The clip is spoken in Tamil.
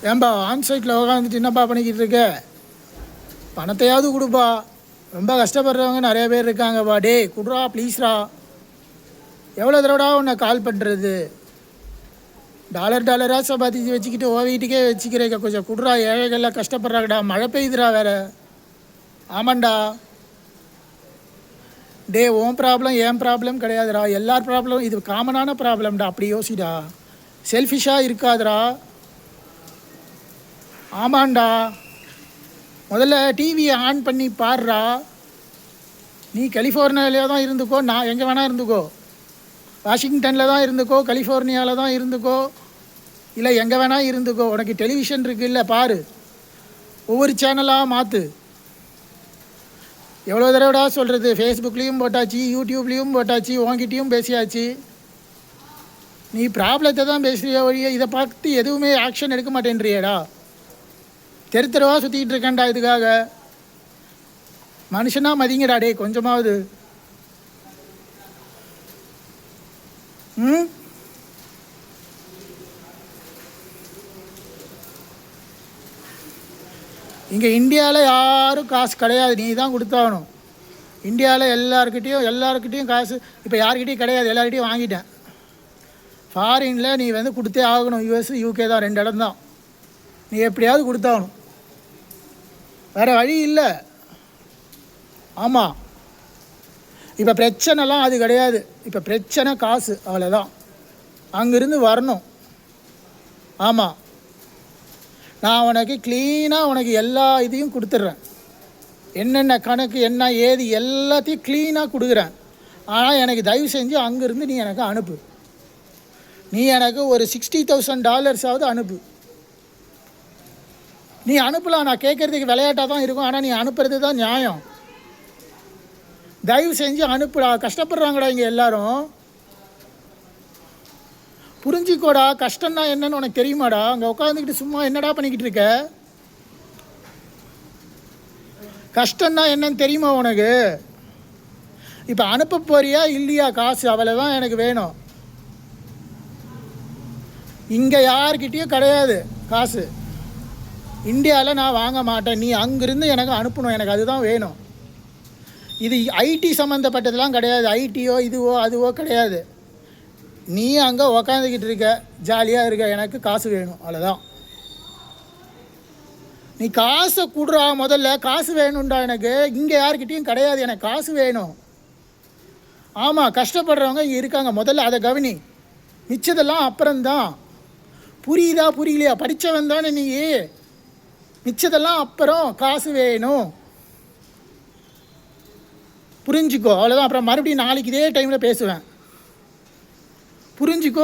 ஏன்பா ஆன்சைட்டில் உட்காந்துட்டு என்னப்பா பண்ணிக்கிட்டு இருக்க? பணத்தையாவது கொடுப்பா. ரொம்ப கஷ்டப்படுறவங்க நிறைய பேர் இருக்காங்கப்பா. டே குடுறா ப்ளீஸ்ரா. எவ்வளோ தடவைடா உன்னை கால் பண்ணுறது? டாலராக சம்பாதிச்சு வச்சுக்கிட்டு ஓ வீட்டுக்கே வச்சுக்கிறேங்க. கொஞ்சம் குடுறா. ஏழைகள்லாம் கஷ்டப்படுறாங்கடா. மழை பெய்யுதுடா வேறு. ஆமாண்டா. டே உன் ப்ராப்ளம் என் ப்ராப்ளம் கிடையாதுடா. எல்லார் ப்ராப்ளம் இது காமனான ப்ராப்ளம்டா. அப்படி யோசிடா. செல்ஃபிஷாக இருக்காதுடா. ஆமாண்டா. முதல்ல டிவியை ஆன் பண்ணி பாடுறா. நீ கலிஃபோர்னியாவிலே தான் இருந்துக்கோ, நான் எங்கே வேணால் இருந்துக்கோ. வாஷிங்டனில் தான் இருந்துக்கோ, கலிஃபோர்னியாவில் தான் இருந்துக்கோ, இல்லை எங்கே வேணால் இருந்துக்கோ. உனக்கு டெலிவிஷன் இருக்குது இல்லை பாரு. ஒவ்வொரு சேனலாக மாற்று. எவ்வளோ தடவைடா சொல்கிறது? ஃபேஸ்புக்லேயும் போட்டாச்சு, யூடியூப்லேயும் போட்டாச்சு, உன்கிட்டையும் பேசியாச்சு. நீ ப்ராப்ளத்தை தான் பேசுகிறிய வழியே இதை பார்த்து எதுவுமே ஆக்ஷன் எடுக்க மாட்டேன்றியடா. தெருவாக சுற்றிக்கிட்டு இருக்கேன்டா இதுக்காக. மனுஷனா மதிங்கடா டே கொஞ்சமாவது. இங்கே இந்தியாவில் யாரும் காசு கிடையாது, நீ தான் கொடுத்தாகணும். இந்தியாவில் எல்லாருக்கிட்டேயும் காசு இப்போ யாருக்கிட்டையும் கிடையாது, எல்லாருக்கிட்டையும் வாங்கிட்டேன். ஃபாரினில் நீ வந்து கொடுத்தே ஆகணும். யூஎஸ் யூகே தான், 2 இடம் தான். நீ எப்படியாவது கொடுத்தாகணும், வேறு வழி இல்லை. ஆமாம், இப்போ பிரச்சனைலாம் அது கிடையாது. இப்போ பிரச்சனை காசு, அவ்வளோதான். அங்கேருந்து வரணும். ஆமாம், நான் உனக்கு க்ளீனாக உனக்கு எல்லா இதையும் கொடுத்துட்றேன். என்னென்ன கணக்கு என்ன ஏது எல்லாத்தையும் க்ளீனாக கொடுக்குறேன். ஆனால் எனக்கு தயவு செஞ்சு அங்கேருந்து நீ எனக்கு அனுப்பு. நீ எனக்கு ஒரு $60,000 அனுப்பு. நீ அனுப்பலாம், நான் கேட்குறதுக்கு விளையாட்டாக தான் இருக்கும். ஆனால் நீ அனுப்புறது தான் நியாயம். தயவு செஞ்சு அனுப்புடா. கஷ்டப்படுறாங்கடா இங்கே எல்லாரும். புரிஞ்சிக்கோடா. கஷ்டம்னா என்னன்னு உனக்கு தெரியுமாடா? அங்கே உட்காந்துக்கிட்டு சும்மா என்னடா பண்ணிக்கிட்டு இருக்க? கஷ்டம்னா என்னன்னு தெரியுமா உனக்கு? இப்போ அனுப்ப போறியா இல்லையா? காசு அவ்வளோதான் எனக்கு வேணும். இங்கே யார்கிட்டேயும் கிடையாது காசு. இந்தியாவில் நான் வாங்க மாட்டேன். நீ அங்கேருந்து எனக்கு அனுப்பணும், எனக்கு அதுதான் வேணும். இது ஐடி சம்மந்தப்பட்டதெல்லாம் கிடையாது. ஐடியோ இதுவோ அதுவோ கிடையாது. நீ அங்கே உக்காந்துக்கிட்டு இருக்க, ஜாலியாக இருக்க, எனக்கு காசு வேணும், அவ்வளோதான். நீ காசை கொடுறா. முதல்ல காசு வேணும்டா எனக்கு. இங்கே யார்கிட்டையும் கிடையாது, எனக்கு காசு வேணும். ஆமாம், கஷ்டப்படுறவங்க இங்கே இருக்காங்க, முதல்ல அதை கவனி. மிச்சதெல்லாம் அப்புறம்தான். புரியுதா புரியலையா? படித்தவன் தானே நீ. மிச்சதெல்லாம் அப்புறம். காசு வேணும், புரிஞ்சிக்கோ, அவ்வளோதான். அப்புறம் மறுபடியும் நாளைக்கு இதே டைமில் பேசுவேன். புரிஞ்சிக்கோ.